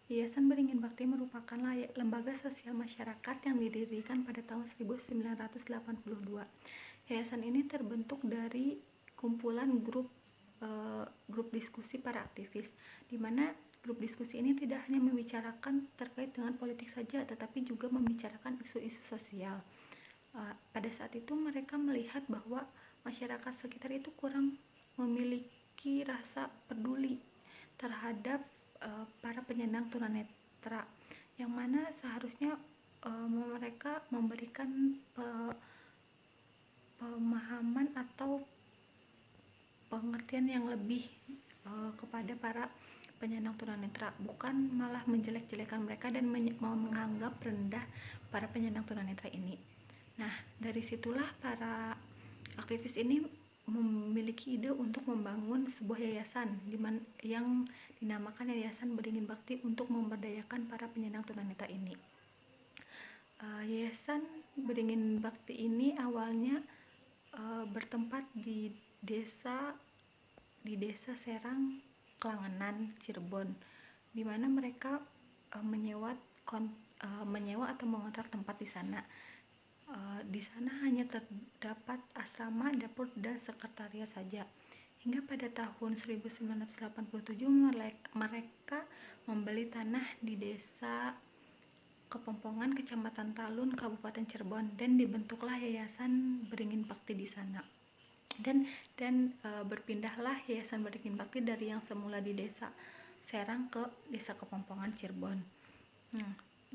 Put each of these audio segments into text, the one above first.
Yayasan Beringin Bakti merupakan lembaga sosial masyarakat yang didirikan pada tahun 1982. Yayasan ini terbentuk dari kumpulan grup diskusi para aktivis, di mana grup diskusi ini tidak hanya membicarakan terkait dengan politik saja, tetapi juga membicarakan isu-isu sosial. Pada saat itu mereka melihat bahwa masyarakat sekitar itu kurang memiliki rasa peduli terhadap para penyandang tunanetra, yang mana seharusnya mereka memberikan pemahaman atau pengertian yang lebih kepada para penyandang tunanetra, bukan malah menjelek-jelekan mereka dan menganggap rendah para penyandang tunanetra ini. Nah, dari situlah para aktivis ini memiliki ide untuk membangun sebuah yayasan yang dinamakan Yayasan Beringin Bakti untuk memberdayakan para penyandang tunanetra ini. Yayasan Beringin Bakti ini awalnya bertempat di desa Serang, Klangenan, Cirebon, di mana mereka menyewa atau mengontrak tempat di sana. Di sana hanya terdapat asrama, dapur, dan sekretariat saja. Hingga pada tahun 1987 mereka membeli tanah di desa Kepompongan, Kecamatan Talun, Kabupaten Cirebon, dan dibentuklah Yayasan Beringin Bakti di sana. Dan berpindahlah Yayasan Beringin Bakti dari yang semula di desa Serang ke desa Kepompongan, Cirebon.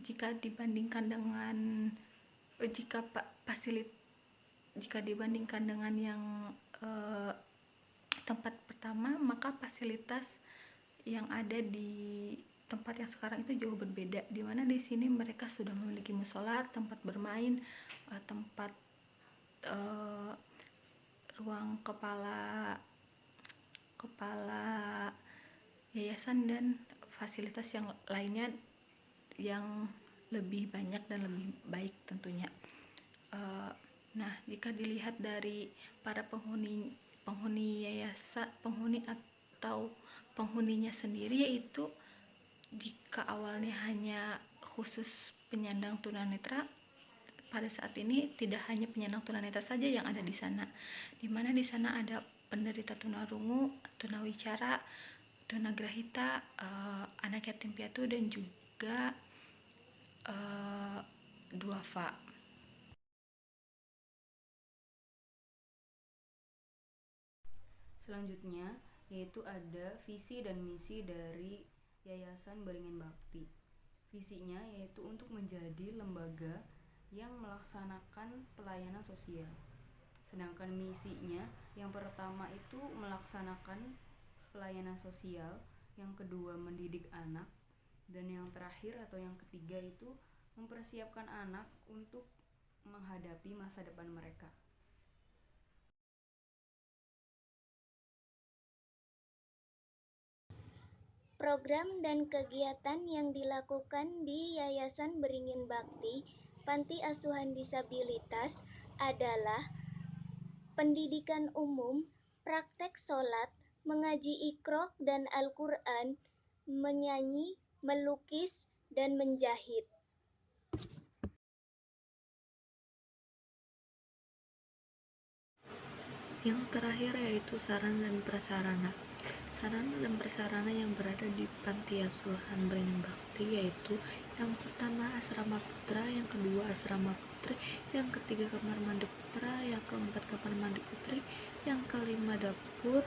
Jika dibandingkan dengan yang tempat pertama, maka fasilitas yang ada di tempat yang sekarang itu jauh berbeda, di mana di sini mereka sudah memiliki musola, tempat bermain, tempat ruang kepala yayasan, dan fasilitas yang lainnya yang lebih banyak dan lebih baik tentunya. Nah, jika dilihat dari para penghuni yayasan, penghuninya sendiri, yaitu jika awalnya hanya khusus penyandang tunanetra, pada saat ini tidak hanya penyandang tunanetra saja yang ada di sana, di mana di sana ada penderita tunarungu, tunawicara, tunagrahita, anak yatim piatu, dan juga duafa. Selanjutnya yaitu ada visi dan misi dari Yayasan Beringin Bakti. Visinya yaitu untuk menjadi lembaga yang melaksanakan pelayanan sosial. Sedangkan misinya yang pertama itu melaksanakan pelayanan sosial, yang kedua mendidik anak, dan yang terakhir atau yang ketiga itu mempersiapkan anak untuk menghadapi masa depan mereka. Program dan kegiatan yang dilakukan di Yayasan Beringin Bakti Panti Asuhan Disabilitas adalah pendidikan umum, praktek sholat, mengaji Iqra dan Al-Quran, menyanyi, melukis, dan menjahit. Yang terakhir yaitu sarana dan prasarana. Sarana dan prasarana yang berada di Panti Asuhan Beringin Bakti yaitu yang pertama asrama putra, yang kedua asrama putri, yang ketiga kamar mandi putra, yang keempat kamar mandi putri, yang kelima dapur,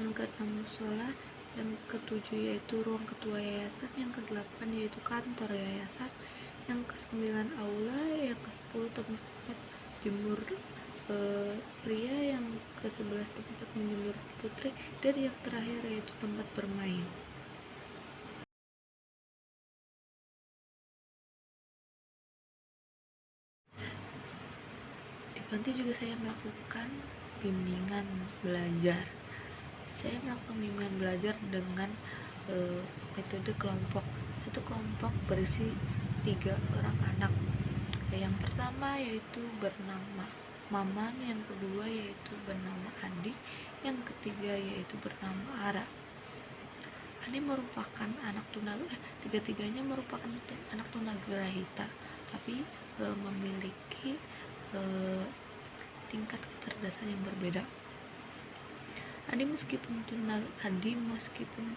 yang keenam musola, yang ketujuh yaitu ruang ketua yayasan, yang kedelapan yaitu kantor yayasan, yang kesembilan aula, yang ke-10 tempat jemur pria, yang ke-11 tempat menjemur putri, dan yang terakhir yaitu tempat bermain. Di panti juga saya melakukan bimbingan belajar. Saya melakukan bimbingan belajar dengan metode kelompok. Satu kelompok berisi 3 orang anak. Yang pertama yaitu bernama Maman, yang kedua yaitu bernama Andi, yang ketiga yaitu bernama Ara. Andi merupakan tiga-tiganya merupakan anak tunagrahita, tapi memiliki tingkat kecerdasan yang berbeda. Adi meskipun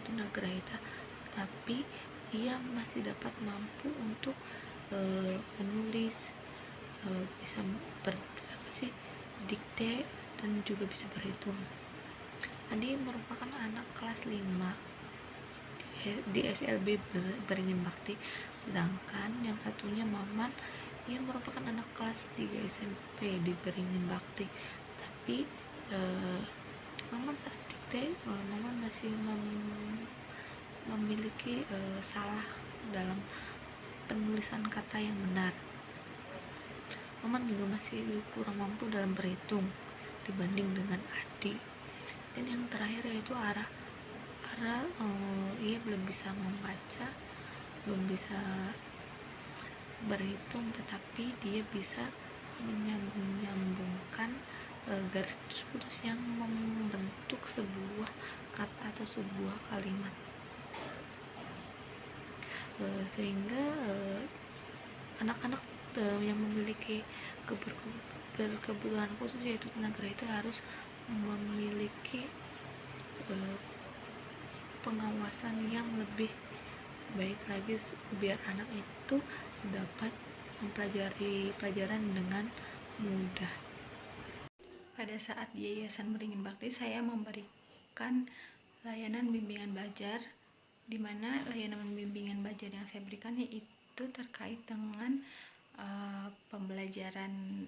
tunagrahita, tetapi ia masih dapat mampu untuk menulis, bisa dikte, dan juga bisa berhitung. Adi merupakan anak kelas 5 di SLB Beringin Bakti, sedangkan yang satunya Maman, ia merupakan anak kelas 3 SMP di Beringin Bakti. Tapi Maman saat dikte, Maman masih memiliki salah dalam penulisan kata yang benar. Maman juga masih kurang mampu dalam berhitung dibanding dengan Adi. Dan yang terakhir yaitu Ara, ia belum bisa membaca, belum bisa berhitung, tetapi dia bisa menyambungkan garis putus yang membentuk sebuah kata atau sebuah kalimat, sehingga anak-anak yang memiliki kebutuhan khusus yaitu tunagrahita harus memiliki pengawasan yang lebih baik lagi biar anak itu dapat mempelajari pelajaran dengan mudah. Pada saat di Yayasan Beringin Bakti, saya memberikan layanan bimbingan belajar, di mana layanan bimbingan belajar yang saya berikan yaitu terkait dengan pembelajaran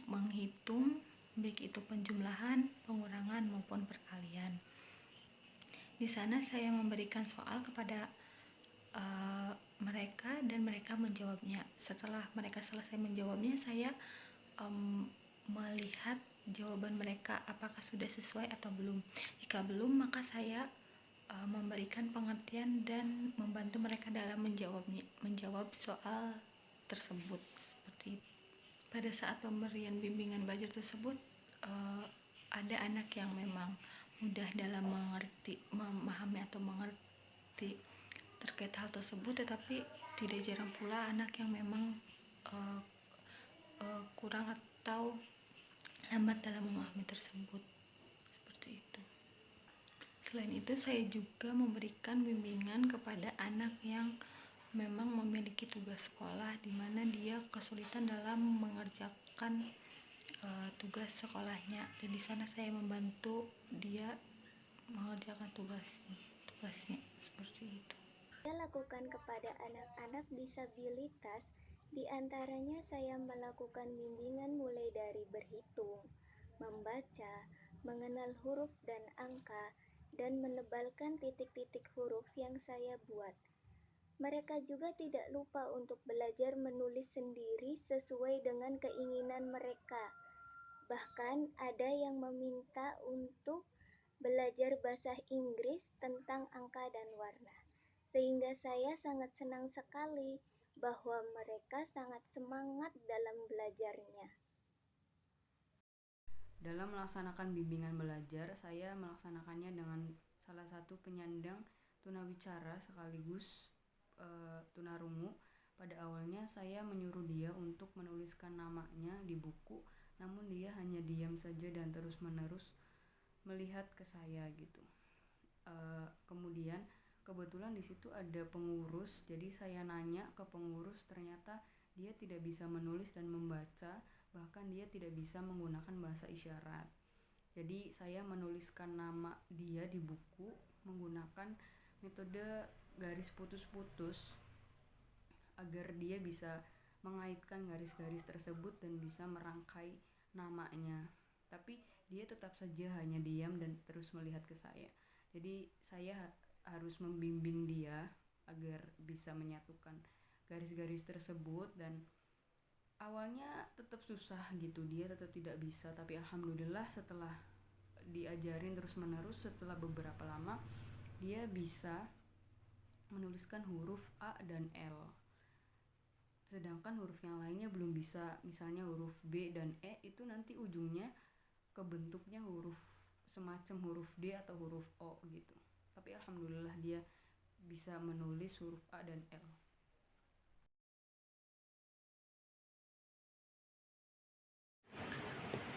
menghitung, baik itu penjumlahan, pengurangan maupun perkalian. Di sana saya memberikan soal kepada mereka dan mereka menjawabnya. Setelah mereka selesai menjawabnya, saya melihat jawaban mereka apakah sudah sesuai atau belum. Jika belum, maka saya memberikan pengertian dan membantu mereka dalam menjawab soal tersebut. Seperti itu. Pada saat pemberian bimbingan belajar tersebut, ada anak yang memang mudah dalam memahami atau mengerti terkait hal tersebut, tetapi tidak jarang pula anak yang memang kurang atau lambat dalam memahami tersebut. Seperti itu. Selain itu, saya juga memberikan bimbingan kepada anak yang memang memiliki tugas sekolah, di mana dia kesulitan dalam mengerjakan tugas sekolahnya, dan di sana saya membantu dia mengerjakan tugasnya seperti itu. Saya lakukan kepada anak-anak disabilitas, di antaranya saya melakukan bimbingan mulai dari berhitung, membaca, mengenal huruf dan angka, dan menebalkan titik-titik huruf yang saya buat. Mereka juga tidak lupa untuk belajar menulis sendiri sesuai dengan keinginan mereka. Bahkan ada yang meminta untuk belajar bahasa Inggris tentang angka dan warna, sehingga saya sangat senang sekali bahwa mereka sangat semangat dalam belajarnya. Dalam melaksanakan bimbingan belajar, saya melaksanakannya dengan salah satu penyandang tunawicara sekaligus tunarungu. Pada awalnya saya menyuruh dia untuk menuliskan namanya di buku, namun dia hanya diam saja dan terus-menerus melihat ke saya gitu. Kemudian kebetulan di situ ada pengurus, jadi saya nanya ke pengurus, ternyata dia tidak bisa menulis dan membaca, bahkan dia tidak bisa menggunakan bahasa isyarat. Jadi saya menuliskan nama dia di buku menggunakan metode garis putus-putus agar dia bisa mengaitkan garis-garis tersebut dan bisa merangkai namanya. Tapi dia tetap saja hanya diam dan terus melihat ke saya. Jadi saya harus membimbing dia agar bisa menyatukan garis-garis tersebut, dan awalnya tetap susah gitu, dia tetap tidak bisa. Tapi alhamdulillah setelah diajarin terus-menerus, setelah beberapa lama dia bisa menuliskan huruf A dan L. Sedangkan huruf yang lainnya belum bisa, misalnya huruf B dan E itu nanti ujungnya kebentuknya huruf semacam huruf D atau huruf O gitu. tapi alhamdulillah dia bisa menulis huruf A dan L.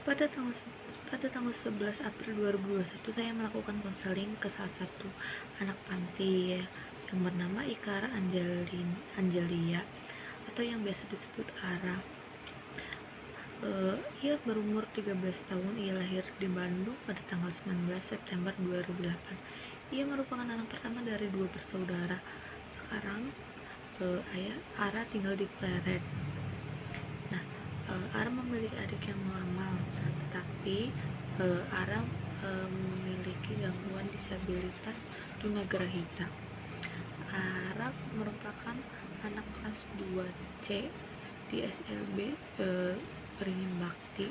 Pada tanggal 11 April 2021 saya melakukan konseling ke salah satu anak panti yang bernama Ikara Angelia atau yang biasa disebut Ara. Ia berumur 13 tahun. Ia lahir di Bandung pada tanggal 19 September 2008. Ia merupakan anak pertama dari 2 bersaudara. Sekarang ayah Ara tinggal di Pleret. Nah, Ara memiliki adik yang normal, tetapi Ara memiliki gangguan disabilitas tunagrahita. Ara merupakan anak kelas 2C di SLB Beringin Bakti.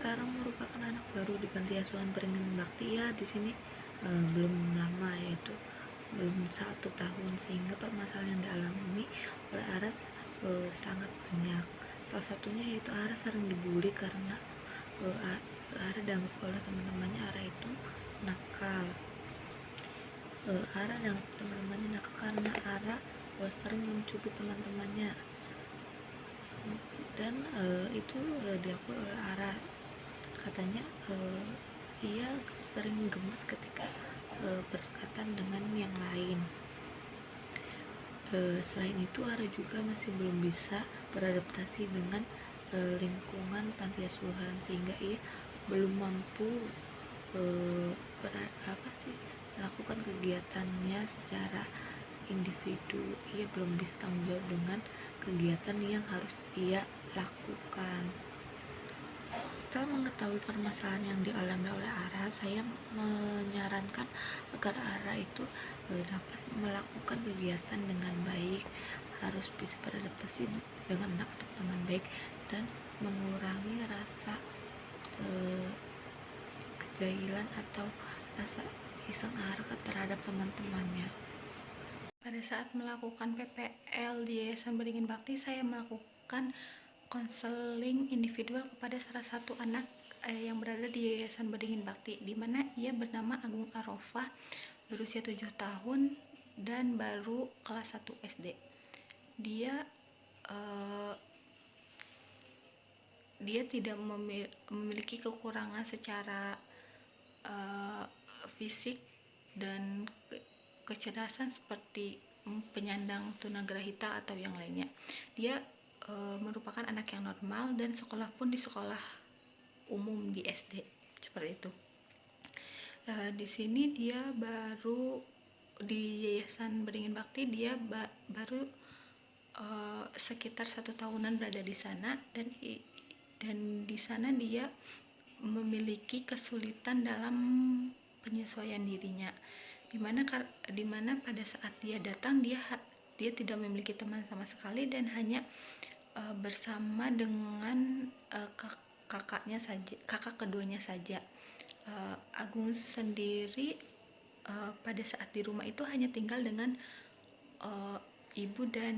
Ara merupakan anak baru di Panti Asuhan Beringin Bakti. Ya, di sini belum lama, yaitu belum 1 tahun, sehingga permasalahan yang dialami oleh Ara sangat banyak. Salah satunya yaitu Ara sering dibully karena Ara dianggap oleh teman-temannya Ara itu nakal. Ara dianggap teman-temannya nakal karena Ara sering mencubit teman-temannya, dan itu diakui oleh Ara. Katanya ia sering gemes ketika berkaitan dengan yang lain. Selain itu, Ara juga masih belum bisa beradaptasi dengan lingkungan panti asuhan, sehingga ia belum mampu melakukan kegiatannya secara individu. Ia belum bisa tanggung jawab dengan kegiatan yang harus ia lakukan. Setelah mengetahui permasalahan yang dialami oleh Ara, saya menyarankan agar Ara itu dapat melakukan kegiatan dengan baik, harus bisa beradaptasi dengan anak-anak dengan baik, dan mengurangi rasa kejahilan atau rasa iseng Ara terhadap teman-temannya. Pada saat melakukan PPL di Yayasan Beringin Bakti, saya melakukan konseling individual kepada salah satu anak yang berada di Yayasan Beringin Bakti, di mana ia bernama Agung Arofah, berusia 7 tahun dan baru kelas 1 SD. Dia tidak memiliki kekurangan secara fisik dan kecerdasan seperti penyandang tunagrahita atau yang lainnya. Dia merupakan anak yang normal dan sekolah pun di sekolah umum di SD, seperti itu. Di sini dia baru di Yayasan Beringin Bakti, dia baru sekitar 1 tahunan berada di sana, dan di sana dia memiliki kesulitan dalam penyesuaian dirinya, dimana pada saat dia datang dia tidak memiliki teman sama sekali dan hanya bersama dengan kakak keduanya saja. Agung sendiri pada saat di rumah itu hanya tinggal dengan ibu dan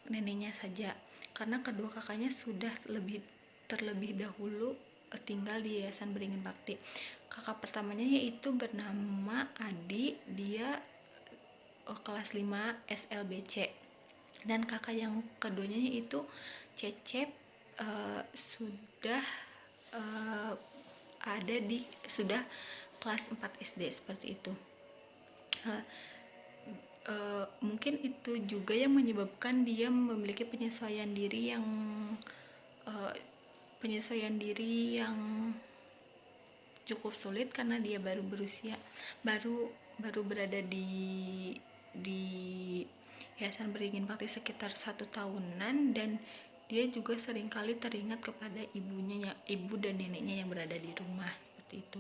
neneknya saja, karena kedua kakaknya sudah terlebih dahulu tinggal di Yayasan Beringin Bakti. Kakak pertamanya yaitu bernama Adi, dia kelas 5 SLBC, dan kakak yang keduanya yaitu Cecep, sudah sudah kelas 4 SD, seperti itu. Mungkin itu juga yang menyebabkan dia memiliki penyesuaian diri yang cukup sulit, karena dia baru berada di Yayasan Beringin Bakti sekitar 1 tahunan, dan dia juga seringkali teringat kepada ibu dan neneknya yang berada di rumah, seperti itu.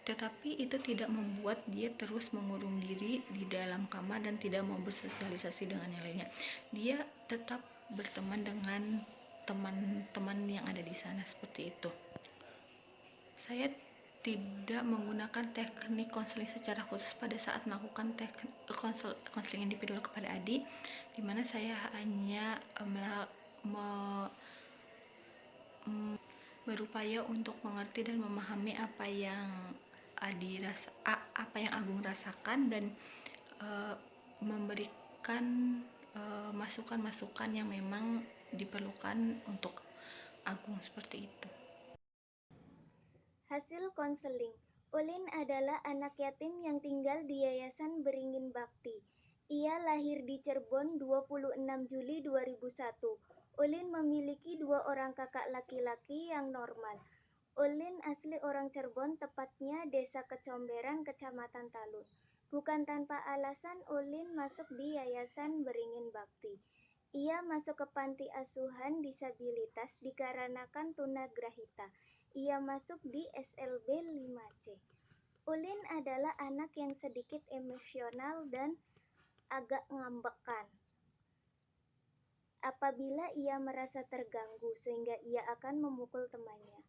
Tetapi itu tidak membuat dia terus mengurung diri di dalam kamar dan tidak mau bersosialisasi dengan yang lainnya. Dia tetap berteman dengan teman-teman yang ada di sana, seperti itu. Saya tidak menggunakan teknik konseling secara khusus pada saat melakukan konseling individual kepada Adi, di mana saya hanya berupaya untuk mengerti dan memahami apa yang apa yang Agung rasakan, dan memberikan masukan-masukan yang memang diperlukan untuk Agung, seperti itu. Hasil konseling. Ulin adalah anak yatim yang tinggal di Yayasan Beringin Bakti. Ia lahir di Cirebon 26 Juli 2001. Ulin memiliki 2 orang kakak laki-laki yang normal. Ulin asli orang Cirebon, tepatnya Desa Kecomberan, Kecamatan Talun. Bukan tanpa alasan Ulin masuk di Yayasan Beringin Bakti. Ia masuk ke panti asuhan disabilitas dikarenakan tunagrahita. Ia masuk di SLB 5C. Ulin adalah anak yang sedikit emosional dan agak ngambekan. Apabila ia merasa terganggu sehingga ia akan memukul temannya.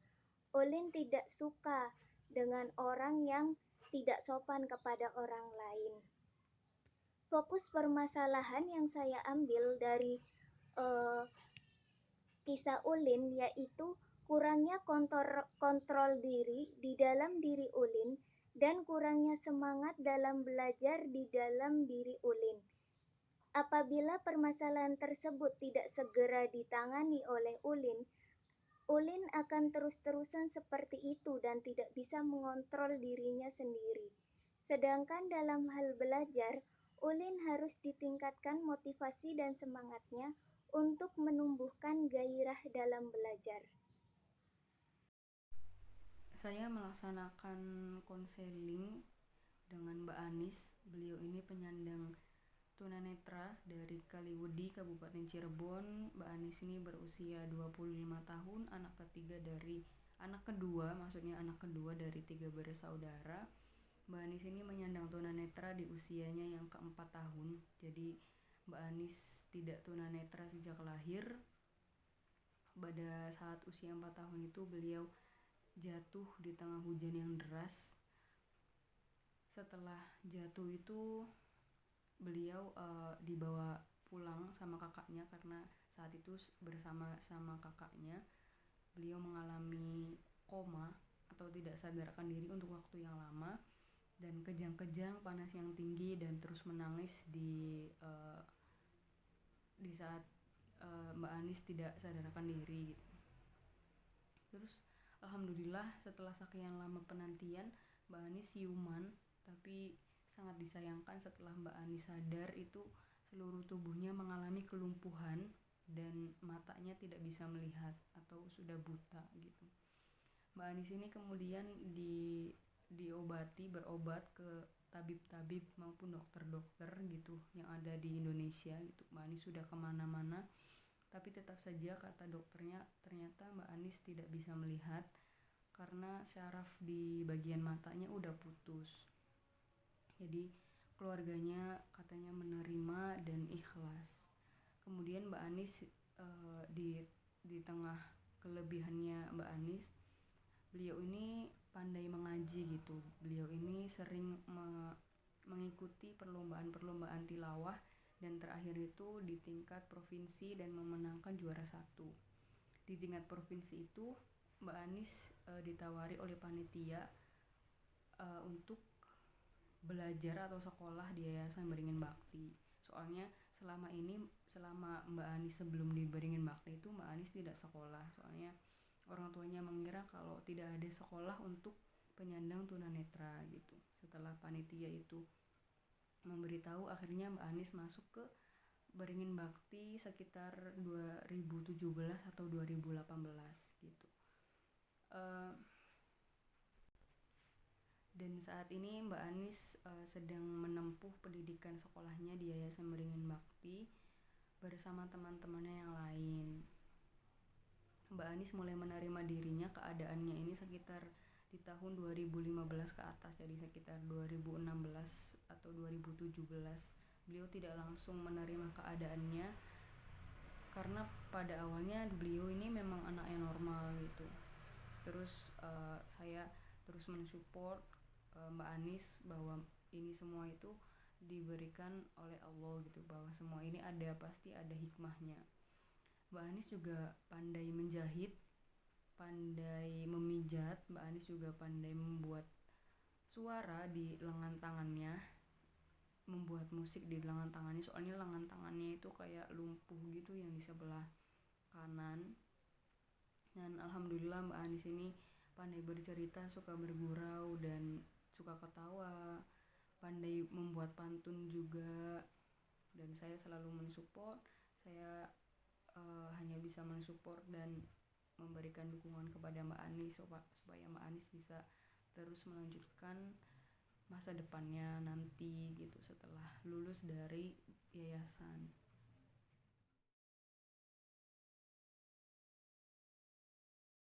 Ulin tidak suka dengan orang yang tidak sopan kepada orang lain. Fokus permasalahan yang saya ambil dari kisah Ulin yaitu kurangnya kontrol diri di dalam diri Ulin dan kurangnya semangat dalam belajar di dalam diri Ulin. Apabila permasalahan tersebut tidak segera ditangani oleh Ulin, Ulin akan terus-terusan seperti itu dan tidak bisa mengontrol dirinya sendiri. Sedangkan dalam hal belajar, Ulin harus ditingkatkan motivasi dan semangatnya untuk menumbuhkan gairah dalam belajar. Saya melaksanakan konseling dengan Mbak Anis. Beliau ini penyandang tunanetra dari Kaliwedi, Kabupaten Cirebon. Mbak Anis ini berusia 25 tahun, anak kedua dari 3 bersaudara. Mbak Anis ini menyandang tunanetra di usianya yang ke-4 tahun. Jadi Mbak Anis tidak tunanetra sejak lahir. Pada saat usia 4 tahun itu beliau jatuh di tengah hujan yang deras. Setelah jatuh itu beliau dibawa pulang sama kakaknya, karena saat itu bersama kakaknya beliau mengalami koma atau tidak sadarkan diri untuk waktu yang lama, dan kejang-kejang, panas yang tinggi, dan terus menangis di saat Mbak Anis tidak sadarkan diri. Terus alhamdulillah setelah sekian lama penantian Mbak Anis siuman, tapi sangat disayangkan setelah Mbak Anis sadar itu seluruh tubuhnya mengalami kelumpuhan dan matanya tidak bisa melihat atau sudah buta gitu. Mbak Anis ini kemudian berobat ke tabib-tabib maupun dokter-dokter gitu yang ada di Indonesia gitu. Mbak Anis sudah kemana-mana, tapi tetap saja kata dokternya ternyata Mbak Anis tidak bisa melihat karena syaraf di bagian matanya udah putus. Jadi keluarganya katanya menerima dan ikhlas. Kemudian Mbak Anis di tengah kelebihannya Mbak Anis, beliau ini pandai mengaji gitu. Beliau ini sering mengikuti perlombaan-perlombaan tilawah, dan terakhir itu di tingkat provinsi dan memenangkan juara 1. Di tingkat provinsi itu Mbak Anis ditawari oleh panitia untuk belajar atau sekolah di Yayasan Beringin Bakti. Soalnya selama Mbak Anis sebelum di Beringin Bakti itu Mbak Anis tidak sekolah. Soalnya orang tuanya mengira kalau tidak ada sekolah untuk penyandang tunanetra gitu. Setelah panitia itu memberitahu, akhirnya Mbak Anis masuk ke Beringin Bakti sekitar 2017 atau 2018 gitu. Dan saat ini Mbak Anis sedang menempuh pendidikan sekolahnya di Yayasan Beringin Bakti bersama teman-temannya yang lain. Mbak Anis mulai menerima dirinya keadaannya ini sekitar di tahun 2015 ke atas, jadi sekitar 2016 atau 2017. Beliau tidak langsung menerima keadaannya karena pada awalnya beliau ini memang anaknya normal gitu. Terus saya terus mensupport Mbak Anis bahwa ini semua itu diberikan oleh Allah gitu, bahwa semua ini pasti ada hikmahnya. Mbak Anis juga pandai menjahit, pandai memijat. Mbak Anis juga pandai membuat suara di lengan tangannya, membuat musik di lengan tangannya, soalnya lengan tangannya itu kayak lumpuh gitu yang di sebelah kanan. Dan alhamdulillah Mbak Anis ini pandai bercerita, suka bergurau dan suka ketawa, pandai membuat pantun juga, dan saya selalu mensupport. Saya hanya bisa mensupport dan memberikan dukungan kepada Mbak Anis supaya Mbak Anis bisa terus melanjutkan masa depannya nanti gitu setelah lulus dari yayasan.